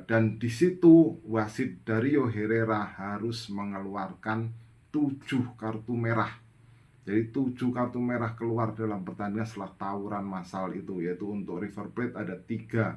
Dan di situ wasit Dario Herrera harus mengeluarkan 7 kartu merah. Jadi 7 kartu merah keluar dalam pertandingan setelah tawuran massal itu, yaitu untuk River Plate ada 3.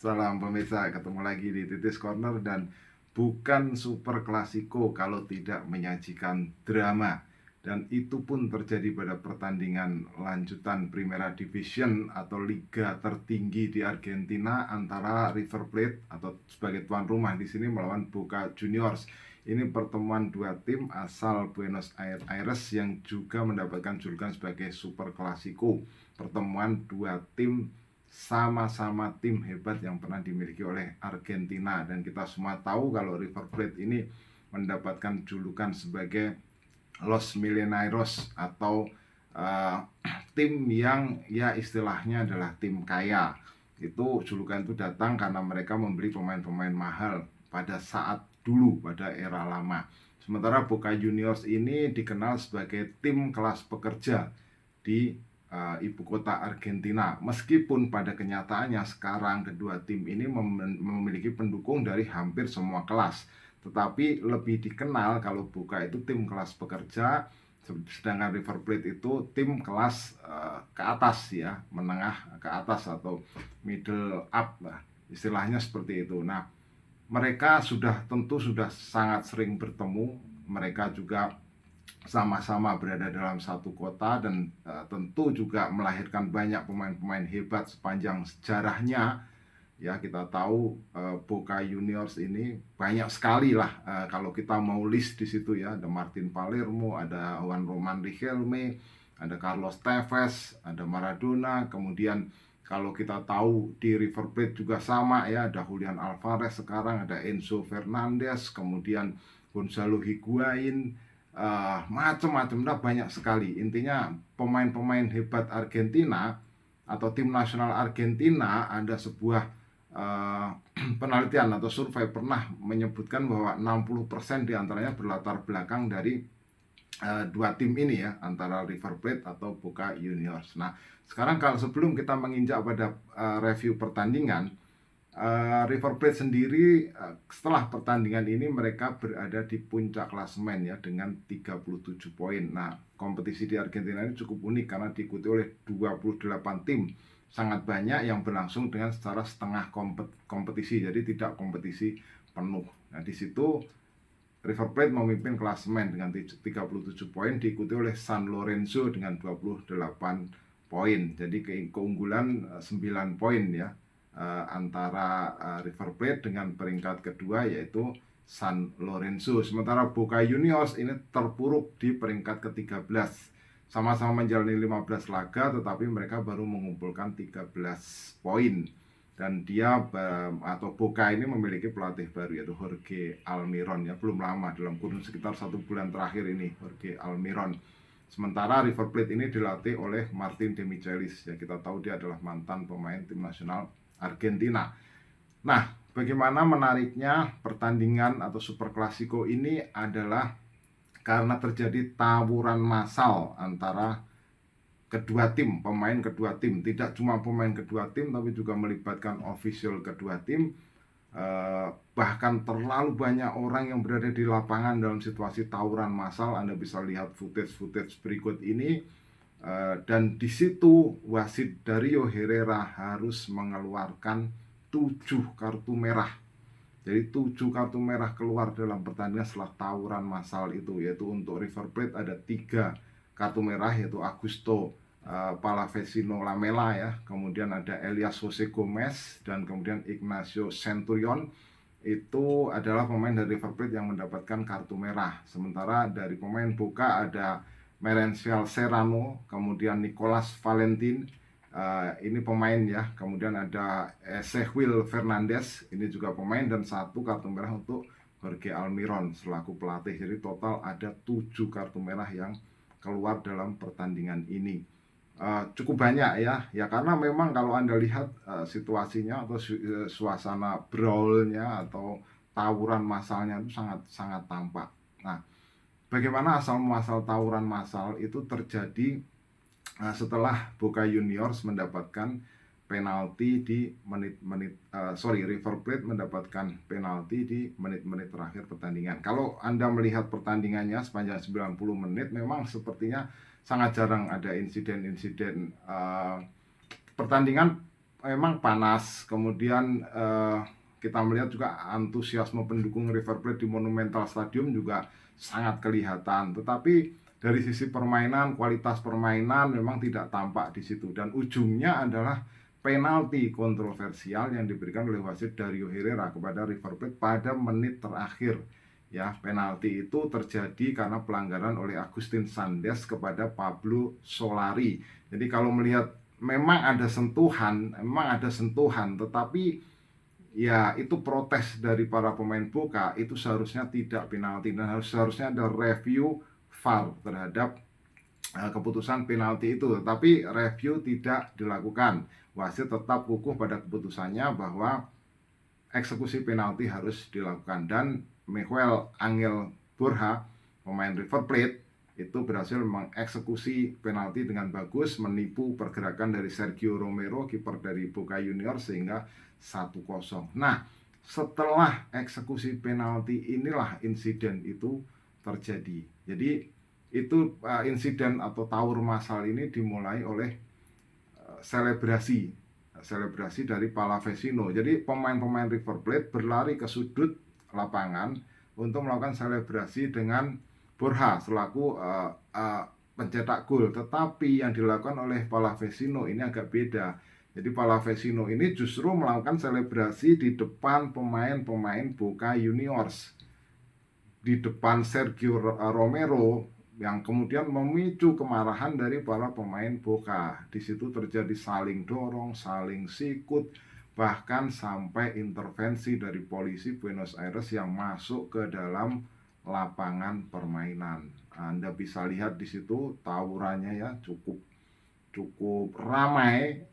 Salam pemirsa, ketemu lagi di Titis Corner dan bukan super klasiko kalau tidak menyajikan drama. Dan itu pun terjadi pada pertandingan lanjutan Primera Division atau liga tertinggi di Argentina antara River Plate atau sebagai tuan rumah di sini melawan Boca Juniors. Ini pertemuan dua tim asal Buenos Aires yang juga mendapatkan julukan sebagai Super Klasiko. Pertemuan dua tim sama-sama tim hebat yang pernah dimiliki oleh Argentina, dan kita semua tahu kalau River Plate ini mendapatkan julukan sebagai Los Millonarios atau tim yang ya istilahnya adalah tim kaya. Itu julukan itu datang karena mereka membeli pemain-pemain mahal pada saat dulu, pada era lama. Sementara Boca Juniors ini dikenal sebagai tim kelas pekerja di ibu kota Argentina. Meskipun pada kenyataannya sekarang kedua tim ini memiliki pendukung dari hampir semua kelas, tetapi lebih dikenal kalau Boca itu tim kelas pekerja, sedangkan River Plate itu tim kelas ke atas ya, menengah ke atas atau middle up lah, istilahnya seperti itu. Nah, mereka tentu sudah sangat sering bertemu. Mereka juga sama-sama berada dalam satu kota dan tentu juga melahirkan banyak pemain-pemain hebat sepanjang sejarahnya. Ya, kita tahu Boca Juniors ini banyak sekali lah, kalau kita mau list di situ ya, ada Martin Palermo, ada Juan Roman Riquelme, ada Carlos Tevez, ada Maradona. Kemudian kalau kita tahu di River Plate juga sama ya, ada Julian Alvarez, sekarang ada Enzo Fernandez, kemudian Gonzalo Higuain, macam-macam, banyak sekali. Intinya pemain-pemain hebat Argentina atau tim nasional Argentina, ada sebuah penelitian atau survei pernah menyebutkan bahwa 60% diantaranya berlatar belakang dari dua tim ini ya, antara River Plate atau Boca Juniors. Nah, sekarang kalau sebelum kita menginjak pada review pertandingan, River Plate sendiri setelah pertandingan ini mereka berada di puncak klasemen ya dengan 37 poin. Nah, kompetisi di Argentina ini cukup unik karena diikuti oleh 28 tim. Sangat banyak yang berlangsung dengan secara setengah kompetisi, jadi tidak kompetisi penuh. Nah, di situ River Plate memimpin klasemen dengan 37 poin, diikuti oleh San Lorenzo dengan 28 poin. Jadi keunggulan 9 poin ya, antara River Plate dengan peringkat kedua yaitu San Lorenzo. Sementara Boca Juniors ini terpuruk di peringkat ke-13. Sama-sama menjalani 15 laga, tetapi mereka baru mengumpulkan 13 poin. Dan dia atau Boca ini memiliki pelatih baru yaitu Jorge Almiron ya, belum lama, dalam kurun sekitar 1 bulan terakhir ini Jorge Almiron. Sementara River Plate ini dilatih oleh Martin Demichelis ya, kita tahu dia adalah mantan pemain tim nasional Argentina. Nah, bagaimana menariknya pertandingan atau Super Klasiko ini adalah karena terjadi tawuran massal antara kedua tim, pemain kedua tim. Tidak cuma pemain kedua tim, tapi juga melibatkan official kedua tim. Bahkan terlalu banyak orang yang berada di lapangan dalam situasi tawuran massal. Anda bisa lihat footage berikut ini. Dan di situ wasit Dario Herrera harus mengeluarkan 7 kartu merah. Jadi 7 kartu merah keluar dalam pertandingan setelah tawuran massal itu, yaitu untuk River Plate ada 3 kartu merah, yaitu Augusto Palavecino Lamela ya, kemudian ada Elias Jose Gomez, dan kemudian Ignacio Centurion. Itu adalah pemain dari River Plate yang mendapatkan kartu merah. Sementara dari pemain Boca ada Merencial Serrano, kemudian Nicolas Valentin, ini pemain ya, kemudian ada Sehwil Fernandez, ini juga pemain, dan 1 kartu merah untuk Jorge Almiron selaku pelatih. Jadi total ada 7 kartu merah yang keluar dalam pertandingan ini. Cukup banyak ya karena memang kalau Anda lihat situasinya atau suasana brawlnya atau tawuran massalnya itu sangat tampak. Nah, bagaimana asal muasal tawuran massal itu terjadi setelah Boca Juniors mendapatkan penalti di River Plate mendapatkan penalti di menit-menit terakhir pertandingan. Kalau Anda melihat pertandingannya sepanjang 90 menit, memang sepertinya sangat jarang ada insiden-insiden pertandingan memang panas. Kemudian kita melihat juga antusiasme pendukung River Plate di Monumental Stadium juga sangat kelihatan. Tetapi dari sisi permainan, kualitas permainan memang tidak tampak di situ. Dan ujungnya adalah penalti kontroversial yang diberikan oleh wasit Dario Herrera kepada River Plate pada menit terakhir. Ya, penalti itu terjadi karena pelanggaran oleh Agustin Sandes kepada Pablo Solari. Jadi kalau melihat memang ada sentuhan, tetapi ya itu protes dari para pemain Boca, itu seharusnya tidak penalti dan seharusnya ada review VAR terhadap keputusan penalti itu, tapi review tidak dilakukan. Wasit tetap kukuh pada keputusannya bahwa eksekusi penalti harus dilakukan, dan Miguel Angel Borja, pemain River Plate, itu berhasil mengeksekusi penalti dengan bagus, menipu pergerakan dari Sergio Romero, kiper dari Boca Juniors, sehingga 1-0. Nah, setelah eksekusi penalti inilah insiden itu terjadi. Jadi itu insiden atau tawur massal ini dimulai oleh selebrasi dari Palavecino. Jadi pemain-pemain River Plate berlari ke sudut lapangan untuk melakukan selebrasi dengan Borja selaku pencetak gol. Tetapi yang dilakukan oleh Palavecino ini agak beda. Jadi Palavecino ini justru melakukan selebrasi di depan pemain-pemain Boca Juniors, di depan Sergio Romero, yang kemudian memicu kemarahan dari para pemain Boca. Di situ terjadi saling dorong, saling sikut, bahkan sampai intervensi dari polisi Buenos Aires yang masuk ke dalam lapangan permainan. Anda bisa lihat di situ tawurannya ya cukup ramai,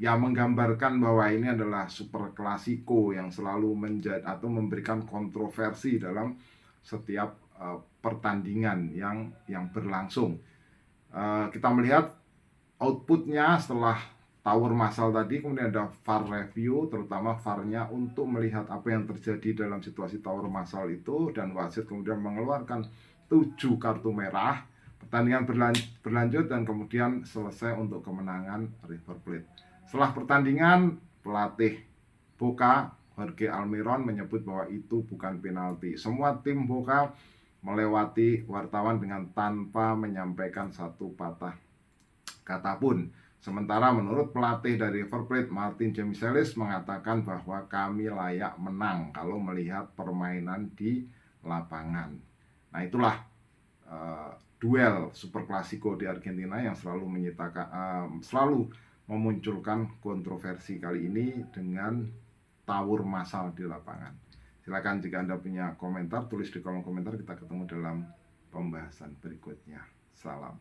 yang menggambarkan bahwa ini adalah super klasiko yang selalu menjadi atau memberikan kontroversi dalam setiap pertandingan yang berlangsung. Kita melihat outputnya setelah tawur massal tadi, kemudian ada VAR review, terutama VAR-nya untuk melihat apa yang terjadi dalam situasi tawur massal itu, dan wasit kemudian mengeluarkan 7 kartu merah. Pertandingan berlanjut dan kemudian selesai untuk kemenangan River Plate. Setelah pertandingan, pelatih Boca Jorge Almiron menyebut bahwa itu bukan penalti. Semua tim Boca melewati wartawan dengan tanpa menyampaikan satu patah kata pun. Sementara menurut pelatih dari River Plate, Martin Demichelis, mengatakan bahwa kami layak menang kalau melihat permainan di lapangan. Nah, itulah duel super klasiko di Argentina yang selalu memunculkan kontroversi, kali ini dengan tawur massal di lapangan. Silakan jika Anda punya komentar, tulis di kolom komentar. Kita ketemu dalam pembahasan berikutnya. Salam.